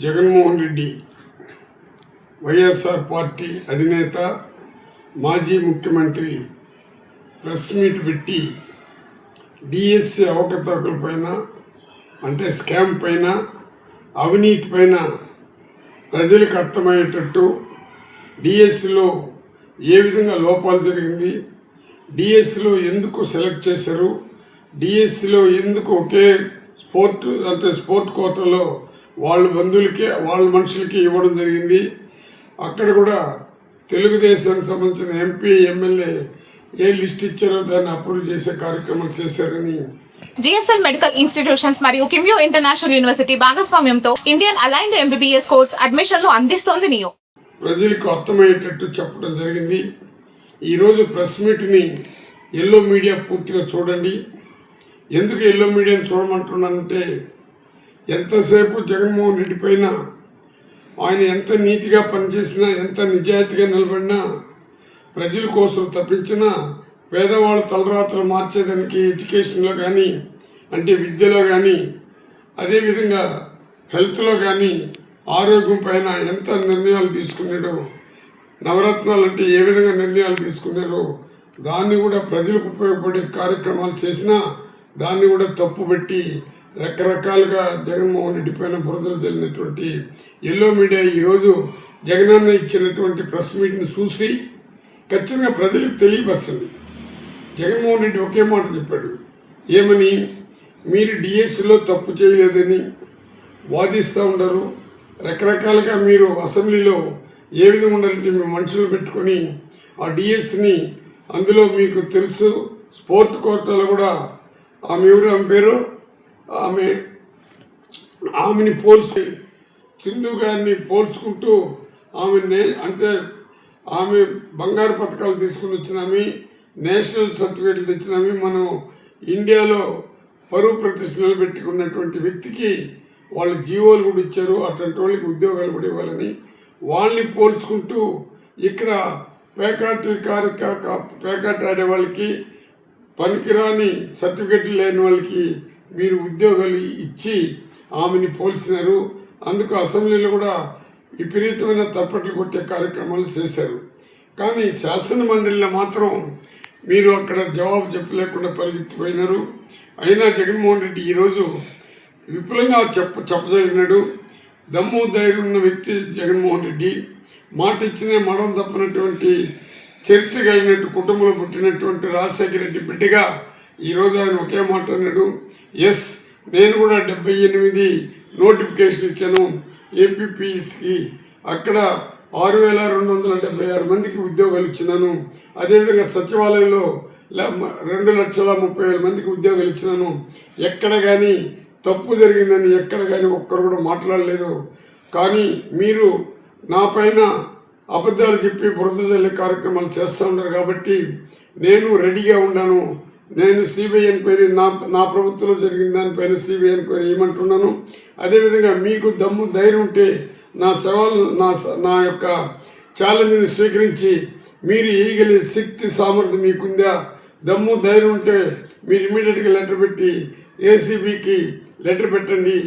Jaganmohan Reddy YSR party అధినేత మాజీ ముఖ్యమంత్రి ప్రెస్ మీట్ పెట్టి డిఎస్సి అవకతవకల పైన అంటే స్కామ్ పైన అవినీతి పైన ప్రజలకు అర్థమయ్యేటట్టు డిఎస్సిలో ఏ విధంగా లోపాలు జరిగింది, డిఎస్సిలో ఎందుకు సెలెక్ట్ చేశారు, డిఎస్సిలో ఎందుకు ఒకే స్పోర్ట్ కోటాలో వాళ్ళ బంధువులకి వాళ్ళ మనుషులకి ఇవ్వడం జరిగింది. అక్కడ కూడా తెలుగుదేశానికి సంబంధించిన ఎంపీ ఎమ్మెల్యే ఏ లిస్ట్ ఇచ్చారో దాన్ని అప్రూవ్ చేసే కార్యక్రమాలు చేశారని జిఎస్ఎల్ మెడికల్ ఇన్స్టిట్యూషన్స్ మరియు కిమ్యూ ఇంటర్నేషనల్ యూనివర్సిటీ భాగస్వామ్యంతో ఇండియన్ అలైన్డ్ ఎంబీబీఎస్ కోర్స్ అడ్మిషన్లు అందిస్తోంది నియో. ప్రజలకు అర్థమయ్యేటట్టు చెప్పడం జరిగింది. ఈరోజు ప్రెస్ మీట్ని ఎల్లో మీడియా పూర్తిగా చూడండి. ఎందుకు ఎల్లో మీడియాని చూడమంటున్నానంటే ఎంతసేపు జగన్మోహన్ రెడ్డి పైన ఆయన ఎంత నీతిగా పనిచేసినా, ఎంత నిజాయితీగా నిలబడినా, ప్రజల కోసం తప్పించినా పేదవాళ్ళ తలరాత్రులు మార్చేదానికి ఎడ్యుకేషన్లో కానీ, అంటే విద్యలో కానీ, అదేవిధంగా హెల్త్లో కానీ, ఆరోగ్యం పైన ఎంత నిర్ణయాలు తీసుకున్నాడో, నవరత్నాలు అంటే ఏ విధంగా నిర్ణయాలు తీసుకున్నారో దాన్ని కూడా ప్రజలకు ఉపయోగపడే కార్యక్రమాలు చేసినా దాన్ని కూడా తప్పుబట్టి రకరకాలుగా జగన్మోహన్ రెడ్డి పైన బురదలు జల్లినటువంటి ఎల్లో మీడియా ఈరోజు జగనన్న ఇచ్చినటువంటి ప్రెస్ మీట్ని చూసి ఖచ్చితంగా ప్రజలకు తెలియపరచండి. జగన్మోహన్ రెడ్డి ఒకే మాట చెప్పాడు, ఏమని, మీరు డిఎస్సిలో తప్పు చేయలేదని వాదిస్తూ ఉండరు, రకరకాలుగా మీరు అసెంబ్లీలో ఏ విధంగా ఉండాలంటే మీ మనుషులు పెట్టుకొని ఆ డిఎస్సిని అందులో మీకు తెలుసు స్పోర్ట్ కోటాలో కూడా ఆమె పేరు ఆమెని సింధు గారిని పోల్చుకుంటూ అంటే ఆమె బంగారు పథకాలు తీసుకుని వచ్చినామి, నేషనల్ సర్టిఫికేట్లు తెచ్చినామి, మనం ఇండియాలో పరువు ప్రతిష్టలు పెట్టుకున్నటువంటి వ్యక్తికి వాళ్ళు జీవోలు కూడా ఇచ్చారు, అటువంటి వాళ్ళకి ఉద్యోగాలు కూడా ఇవ్వాలని వాళ్ళని పోల్చుకుంటూ ఇక్కడ పేకాట ఆడే వాళ్ళకి, పనికిరాని సర్టిఫికెట్లు లేని వాళ్ళకి మీరు ఉద్యోగాలు ఇచ్చి ఆమెని పోల్చినారు. అందుకు అసెంబ్లీలో కూడా విపరీతమైన తప్పట్లు కొట్టే కార్యక్రమాలు చేశారు. కానీ శాసన మండలిలో మాత్రం మీరు అక్కడ జవాబు చెప్పలేకుండా పరిగెత్తిపోయినారు. అయినా జగన్మోహన్ రెడ్డి ఈరోజు విపులంగా చెప్పగలిగినాడు. దమ్ము ధైర్యం ఉన్న వ్యక్తి జగన్మోహన్ రెడ్డి. మాట ఇచ్చినే మడం తప్పినటువంటి చరిత్ర కలిగినట్టు కుటుంబంలో పుట్టినటువంటి రాజశేఖర రెడ్డి బిడ్డగా ఈరోజు ఆయన ఒకే మాట అన్నాడు, ఎస్ నేను కూడా 78 నోటిఫికేషన్ ఇచ్చాను ఏపీపీఎస్కి, అక్కడ 6,276 మందికి ఉద్యోగాలు ఇచ్చినాను, అదేవిధంగా సచివాలయంలో 2,30,000 మందికి ఉద్యోగాలు ఇచ్చినాను, ఎక్కడ కానీ తప్పు జరిగిందని ఎక్కడ కానీ ఒక్కరు కూడా మాట్లాడలేదు. కానీ మీరు నా పైన అబద్ధాలు చెప్పి బురద జల్లే కార్యక్రమాలు చేస్తూ ఉన్నారు కాబట్టి నేను రెడీగా ఉన్నాను. నేను సిబిఐ ఎంక్వైరీ నా ప్రభుత్వంలో జరిగిన దానిపైన సిబిఐ ఎంక్వైరీ ఏమంటున్నాను. అదేవిధంగా మీకు దమ్ము ధైర్యం ఉంటే నా సవాల్ నా యొక్క ఛాలెంజ్ని స్వీకరించి మీరు వేయగలిగే శక్తి సామర్థ్యం మీకుందా, దమ్ము ధైర్యం ఉంటే మీరు ఇమీడియట్గా లెటర్ పెట్టి ఏసీబీకి లెటర్ పెట్టండి.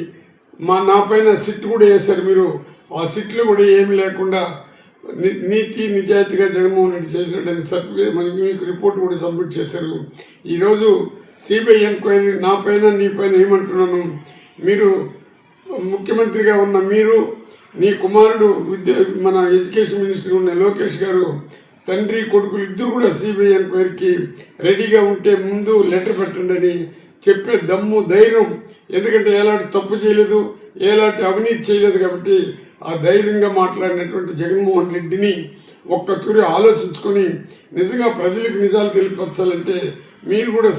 నా పైన సిట్ కూడా వేశారు మీరు, ఆ సిట్లు కూడా ఏమీ లేకుండా నీతి నిజాయితీగా జగన్మోహన్ రెడ్డి చేసినట్టు సర్టిఫికేట్ మీకు రిపోర్ట్ కూడా సబ్మిట్ చేశారు. ఈరోజు సిబిఐ ఎంక్వైరీ నా పైన నీ పైన ఏమంటున్నాను, మీరు ముఖ్యమంత్రిగా ఉన్న మీరు, నీ కుమారుడు మన ఎడ్యుకేషన్ మినిస్టర్ ఉన్న లోకేష్ గారు, తండ్రి కొడుకులు ఇద్దరు కూడా సిబిఐ ఎంక్వైరీకి రెడీగా ఉంటే ముందు లెటర్ పెట్టండి అని చెప్పే దమ్ము ధైర్యం, ఎందుకంటే ఎలాంటి తప్పు చేయలేదు, ఎలాంటి అవినీతి చేయలేదు కాబట్టి ఆ ధైర్యంగా మాట్లాడినటువంటి జగన్మోహన్ రెడ్డిని ఒక్క తూరి ఆలోచించుకొని నిజంగా ప్రజలకు నిజాలు తెలియపరచాలంటే మీరు కూడా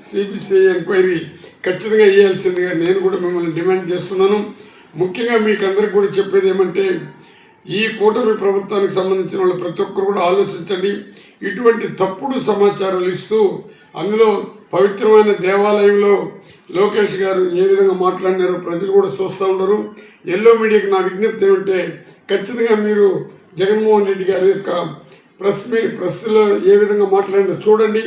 సిబిసిఐ ఎంక్వైరీ ఖచ్చితంగా వేయాల్సిందిగా నేను కూడా మిమ్మల్ని డిమాండ్ చేస్తున్నాను. ముఖ్యంగా మీకు అందరికి కూడా చెప్పేది ఏమంటే ఈ కూటమి ప్రభుత్వానికి సంబంధించిన వాళ్ళు ప్రతి ఒక్కరు కూడా ఆలోచించండి. ఇటువంటి తప్పుడు సమాచారాలు ఇస్తూ అందులో పవిత్రమైన దేవాలయంలో లోకేష్ గారు ఏ విధంగా మాట్లాడినారో ప్రజలు కూడా చూస్తూ ఉన్నారు. ఎల్లో మీడియాకి నా విజ్ఞప్తి ఏమంటే ఖచ్చితంగా మీరు జగన్మోహన్ రెడ్డి గారి యొక్క ప్రెస్లో ఏ విధంగా మాట్లాడినా చూడండి.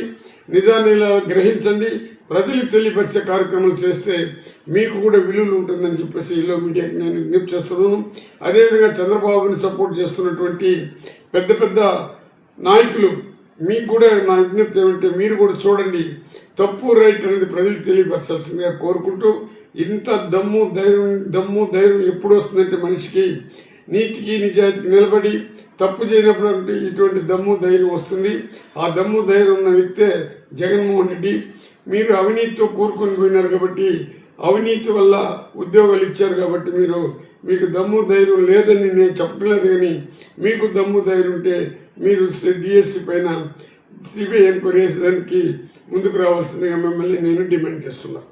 నిజాన్ని గ్రహించండి, ప్రజలకు తెలియపరిచే కార్యక్రమాలు చేస్తే మీకు కూడా విలువలు ఉంటుందని చెప్పేసి ఈలో మీడియాకి నేను విజ్ఞప్తి చేస్తున్నాను. అదేవిధంగా చంద్రబాబుని సపోర్ట్ చేస్తున్నటువంటి పెద్ద పెద్ద నాయకులు మీకు కూడా నా విజ్ఞప్తి ఏమంటే మీరు కూడా చూడండి, తప్పు రైట్ అనేది ప్రజలకు తెలియపరచాల్సిందిగా కోరుకుంటూ, ఇంత దమ్ము ధైర్యం ఎప్పుడు వస్తుందంటే మనిషికి నీతికి నిజాయితీకి నిలబడి తప్పు చేయనప్పుడు అంటే ఇటువంటి దమ్ము ధైర్యం వస్తుంది. ఆ దమ్ము ధైర్యం ఉన్న వ్యక్తే జగన్మోహన్ రెడ్డి. మీరు అవినీతితో కూరుకొని పోయినారు కాబట్టి, అవినీతి వల్ల ఉద్యోగాలు ఇచ్చారు కాబట్టి మీకు దమ్ము ధైర్యం లేదని నేను చెప్పట్లేదు, కానీ మీకు దమ్ము ధైర్యం ఉంటే మీరు డిఎస్సి పైన సిబిఐ ఎంక్వైరీ చేసేదానికి ముందుకు రావాల్సిందిగా మిమ్మల్ని నేను డిమాండ్ చేస్తున్నాను.